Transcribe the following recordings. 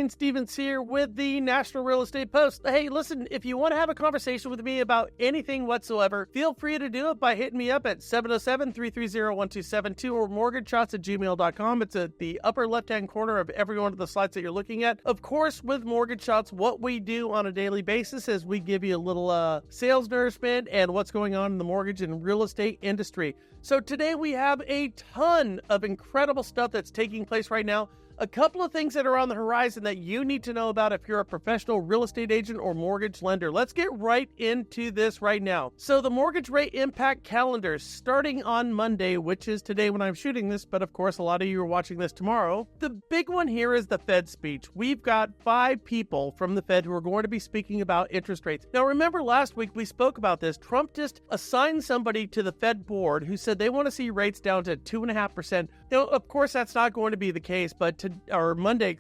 Brian Stevens here with the National Real Estate Post. Hey, listen, if you want to have a conversation with me about anything whatsoever, feel free to do it by hitting me up at 707-330-1272 or mortgageshots@gmail.com. It's at the upper left-hand corner of every one of the slides that you're looking at. Of course, with Mortgage Shots, what we do on a daily basis is we give you a little sales nourishment and what's going on in the mortgage and real estate industry. So today we have a ton of incredible stuff that's taking place right now. A couple of things that are on the horizon that you need to know about if you're a professional real estate agent or mortgage lender. Let's get right into this right now. So the mortgage rate impact calendar starting on Monday, which is today when I'm shooting this, but of course a lot of you are watching this tomorrow. The big one here is the Fed speech. We've got 5 people from the Fed who are going to be speaking about interest rates. Now remember last week we spoke about this. Trump just assigned somebody to the Fed board who said they want to see rates down to 2.5%. Now of course that's not going to be the case, but Monday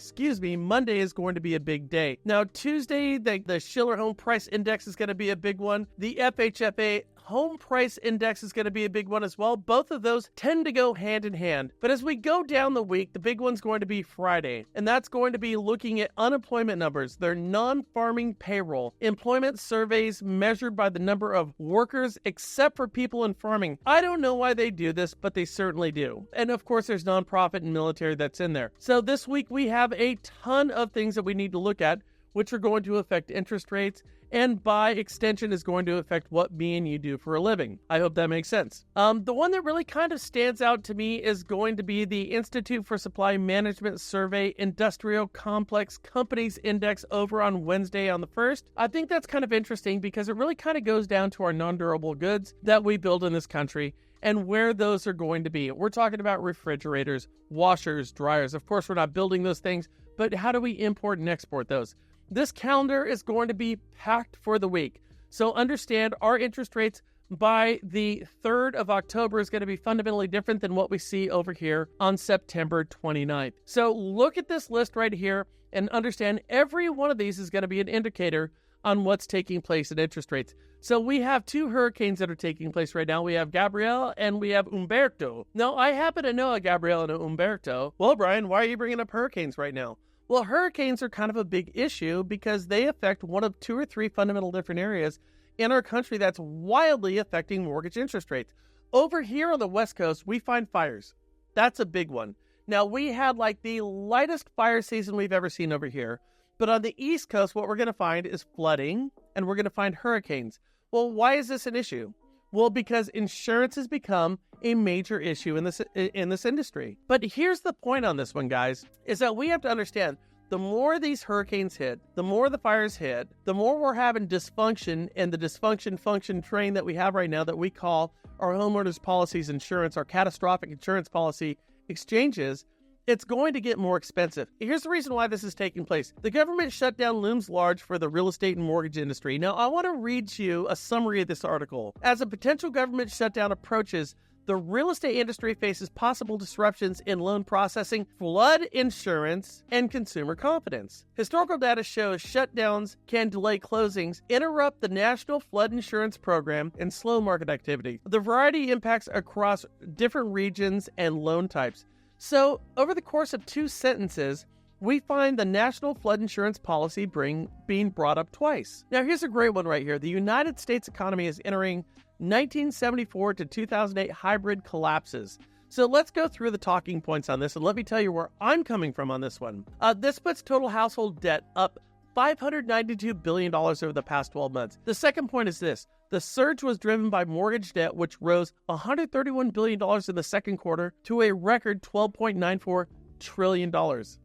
is going to be a big day. Now, Tuesday, the Schiller Home Price Index is going to be a big one. The FHFA Home Price Index is going to be a big one as well. Both of those tend to go hand in hand. But as we go down the week, the big one's going to be Friday. And that's going to be looking at unemployment numbers, their non-farming payroll, employment surveys measured by the number of workers except for people in farming. I don't know why they do this, but they certainly do. And of course, there's nonprofit and military that's in there. So this week we have a ton of things that we need to look at, which are going to affect interest rates, and by extension is going to affect what me and you do for a living. I hope that makes sense. The one that really kind of stands out to me is going to be the Institute for Supply Management Survey Industrial Complex Companies Index over on Wednesday on the 1st. I think that's kind of interesting because it really kind of goes down to our non-durable goods that we build in this country and where those are going to be. We're talking about refrigerators, washers, dryers. Of course, we're not building those things, but how do we import and export those? This calendar is going to be packed for the week. So understand our interest rates by the 3rd of October is going to be fundamentally different than what we see over here on September 29th. So look at this list right here and understand every one of these is going to be an indicator on what's taking place in interest rates. So we have 2 hurricanes that are taking place right now. We have Gabrielle and we have Umberto. Now, I happen to know a Gabrielle and a Umberto. Well, Brian, why are you bringing up hurricanes right now? Well, hurricanes are kind of a big issue because they affect one of 2 or 3 fundamental different areas in our country that's wildly affecting mortgage interest rates. Over here on the West Coast, we find fires. That's a big one. Now, we had like the lightest fire season we've ever seen over here. But on the East Coast, what we're going to find is flooding, and we're going to find hurricanes. Well, why is this an issue? Well, because insurance has become a major issue in this industry. But here's the point on this one, guys, is that we have to understand the more these hurricanes hit, the more the fires hit, the more we're having dysfunction in the dysfunction function train that we have right now that we call our homeowners policies insurance, our catastrophic insurance policy exchanges. It's going to get more expensive. Here's the reason why this is taking place. The government shutdown looms large for the real estate and mortgage industry. Now, I want to read you a summary of this article. As a potential government shutdown approaches, the real estate industry faces possible disruptions in loan processing, flood insurance, and consumer confidence. Historical data shows shutdowns can delay closings, interrupt the National Flood Insurance Program, and slow market activity. The variety impacts across different regions and loan types. So, over the course of 2 sentences, we find the National Flood Insurance Policy being brought up twice. Now, here's a great one right here. The United States economy is entering 1974 to 2008 hybrid collapses. So let's go through the talking points on this, and let me tell you where I'm coming from on this one. This puts total household debt up $592 billion over the past 12 months. The second point is this. The surge was driven by mortgage debt, which rose $131 billion in the second quarter to a record $12.94 trillion.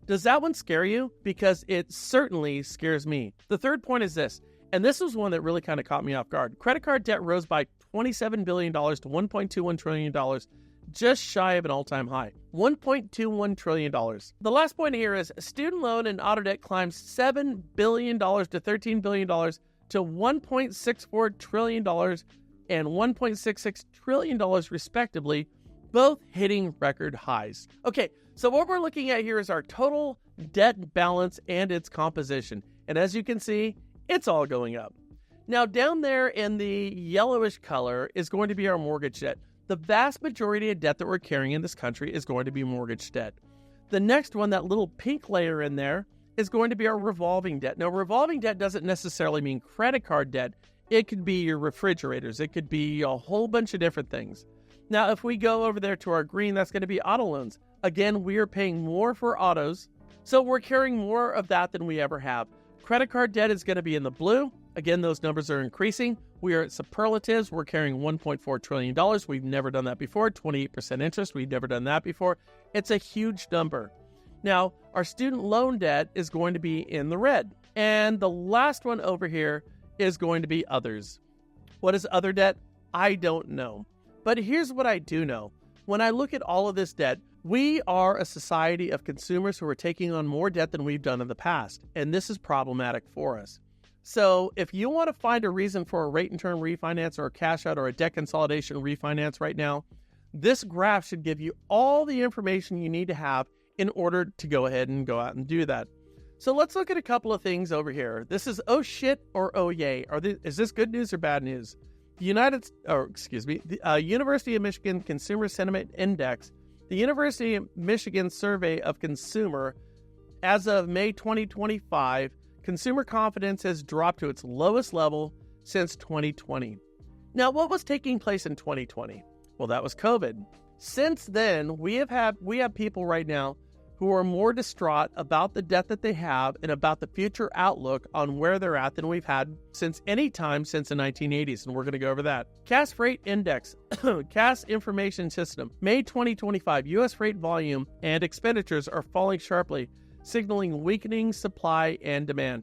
Does that one scare you? Because it certainly scares me. The third point is this, and this was one that really kind of caught me off guard. Credit card debt rose by $27 billion to $1.21 trillion, just shy of an all-time high. $1.21 trillion. The last point here is student loan and auto debt climbs $7 billion to $13 billion to $1.64 trillion and $1.66 trillion respectively, both hitting record highs. Okay, so what we're looking at here is our total debt balance and its composition. And as you can see, it's all going up. Now down there in the yellowish color is going to be our mortgage debt. The vast majority of debt that we're carrying in this country is going to be mortgage debt. The next one, that little pink layer in there, is going to be our revolving debt. Now, revolving debt doesn't necessarily mean credit card debt. It could be your refrigerators. It could be a whole bunch of different things. Now, if we go over there to our green, that's going to be auto loans. Again, we are paying more for autos, so we're carrying more of that than we ever have. Credit card debt is going to be in the blue. Again, those numbers are increasing. We are at superlatives. We're carrying $1.4 trillion. We've never done that before. 28% interest. We've never done that before. It's a huge number. Now, our student loan debt is going to be in the red. And the last one over here is going to be others. What is other debt? I don't know. But here's what I do know. When I look at all of this debt, we are a society of consumers who are taking on more debt than we've done in the past. And this is problematic for us. So if you want to find a reason for a rate and term refinance or a cash out or a debt consolidation refinance right now, this graph should give you all the information you need to have in order to go ahead and go out and do that. So let's look at a couple of things over here. This is oh shit or oh yay. Is this good news or bad news? The University of Michigan Consumer Sentiment Index, the University of Michigan Survey of Consumer, as of May 2025, consumer confidence has dropped to its lowest level since 2020. Now, what was taking place in 2020? Well, that was COVID. Since then, we have people right now who are more distraught about the debt that they have and about the future outlook on where they're at than we've had since any time since the 1980s, and we're going to go over that. Cass Freight Index, Cass Information System, May 2025, U.S. freight volume and expenditures are falling sharply, signaling weakening supply and demand.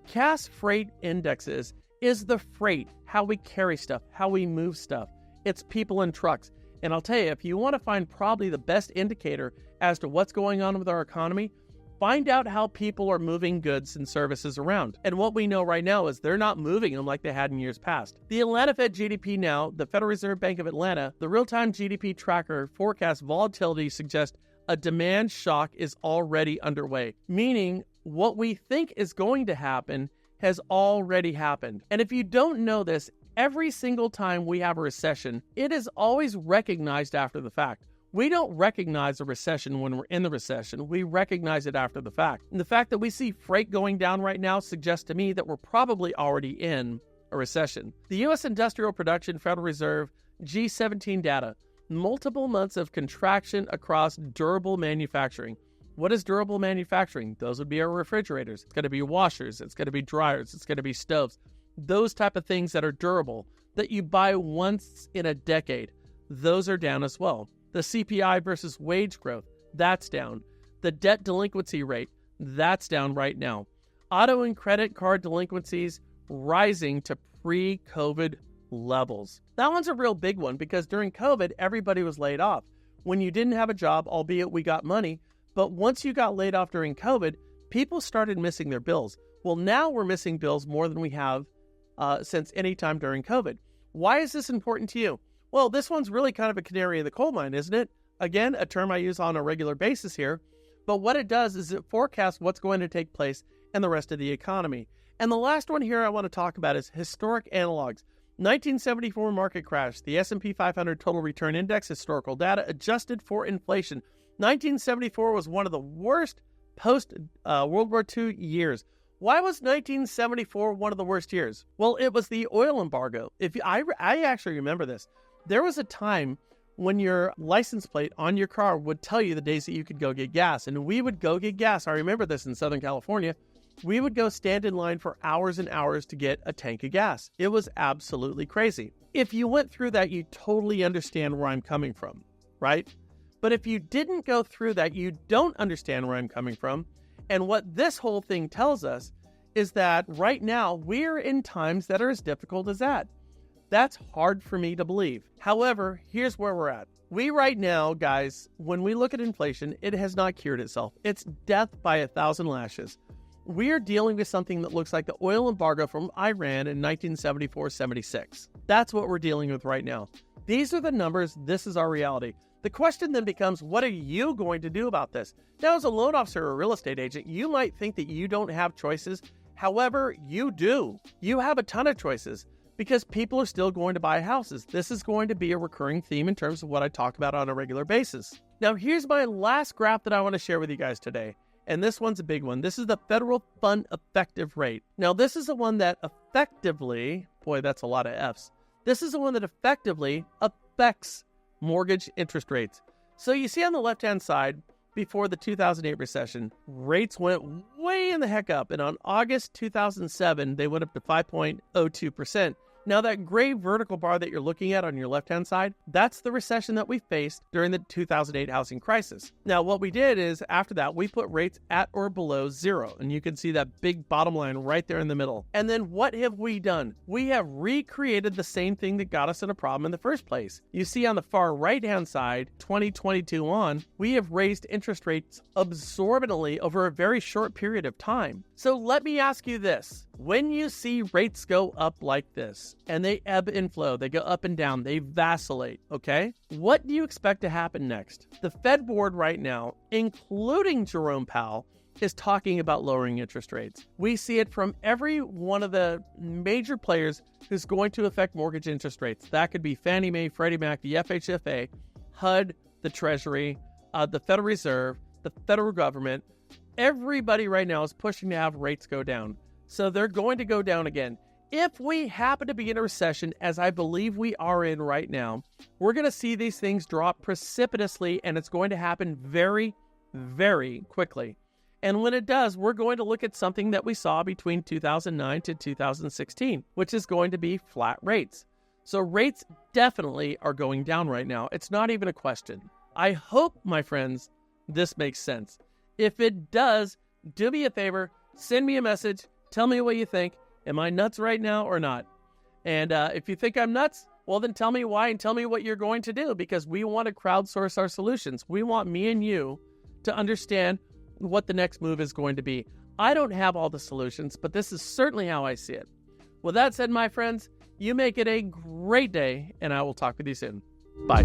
Cass Freight Indexes is the freight, how we carry stuff, how we move stuff. It's people and trucks. And I'll tell you, if you want to find probably the best indicator as to what's going on with our economy, find out how people are moving goods and services around. And what we know right now is they're not moving them like they had in years past. The Atlanta Fed GDP now, the Federal Reserve Bank of Atlanta, the real-time GDP tracker forecast volatility suggests a demand shock is already underway, meaning what we think is going to happen has already happened. And if you don't know this, every single time we have a recession, it is always recognized after the fact. We don't recognize a recession when we're in the recession. We recognize it after the fact. And the fact that we see freight going down right now suggests to me that we're probably already in a recession. The U.S. Industrial Production Federal Reserve G17 data, multiple months of contraction across durable manufacturing. What is durable manufacturing? Those would be our refrigerators. It's going to be washers. It's going to be dryers. It's going to be stoves. Those type of things that are durable, that you buy once in a decade, those are down as well. The CPI versus wage growth, that's down. The debt delinquency rate, that's down right now. Auto and credit card delinquencies rising to pre-COVID levels. That one's a real big one because during COVID, everybody was laid off. When you didn't have a job, albeit we got money, but once you got laid off during COVID, people started missing their bills. Well, now we're missing bills more than we have since any time during COVID. Why is this important to you? Well, this one's really kind of a canary in the coal mine, isn't it? Again, a term I use on a regular basis here. But what it does is it forecasts what's going to take place in the rest of the economy. And the last one here I want to talk about is historic analogs. 1974 market crash, the S&P 500 total return index, historical data adjusted for inflation. 1974 was one of the worst post-World War II years. Why was 1974 one of the worst years? Well, it was the oil embargo. I actually remember this. There was a time when your license plate on your car would tell you the days that you could go get gas. And we would go get gas. I remember this in Southern California. We would go stand in line for hours and hours to get a tank of gas. It was absolutely crazy. If you went through that, you totally understand where I'm coming from, right? But if you didn't go through that, you don't understand where I'm coming from. And what this whole thing tells us is that right now we're in times that are as difficult as that. That's hard for me to believe. However, here's where we're at. We right now, guys, when we look at inflation, it has not cured itself. It's death by 1,000 lashes. We're dealing with something that looks like the oil embargo from Iran in 1974-76. That's what we're dealing with right now. These are the numbers. This is our reality. The question then becomes, what are you going to do about this? Now, as a loan officer or a real estate agent, you might think that you don't have choices. However, you do. You have a ton of choices because people are still going to buy houses. This is going to be a recurring theme in terms of what I talk about on a regular basis. Now, here's my last graph that I want to share with you guys today. And this one's a big one. This is the federal fund effective rate. Now, this is the one that effectively, boy, that's a lot of F's. This is the one that effectively affects mortgage interest rates. So you see on the left-hand side, before the 2008 recession, rates went way in the heck up. And on August 2007, they went up to 5.02%. Now, that gray vertical bar that you're looking at on your left-hand side, that's the recession that we faced during the 2008 housing crisis. Now, what we did is, after that, we put rates at or below zero. And you can see that big bottom line right there in the middle. And then what have we done? We have recreated the same thing that got us in a problem in the first place. You see on the far right-hand side, 2022 on, we have raised interest rates absorbently over a very short period of time. So let me ask you this. When you see rates go up like this, and they ebb and flow, they go up and down, they vacillate, okay? What do you expect to happen next? The Fed board right now, including Jerome Powell, is talking about lowering interest rates. We see it from every one of the major players who's going to affect mortgage interest rates. That could be Fannie Mae, Freddie Mac, the FHFA, HUD, the Treasury, the Federal Reserve, the federal government. Everybody right now is pushing to have rates go down. So they're going to go down again. If we happen to be in a recession, as I believe we are in right now, we're going to see these things drop precipitously, and it's going to happen very, very quickly. And when it does, we're going to look at something that we saw between 2009 to 2016, which is going to be flat rates. So rates definitely are going down right now. It's not even a question. I hope, my friends, this makes sense. If it does, do me a favor, send me a message. Tell me what you think. Am I nuts right now or not? And if you think I'm nuts, well, then tell me why and tell me what you're going to do, because we want to crowdsource our solutions. We want me and you to understand what the next move is going to be. I don't have all the solutions, but this is certainly how I see it. With that said, my friends, you make it a great day, and I will talk with you soon. Bye.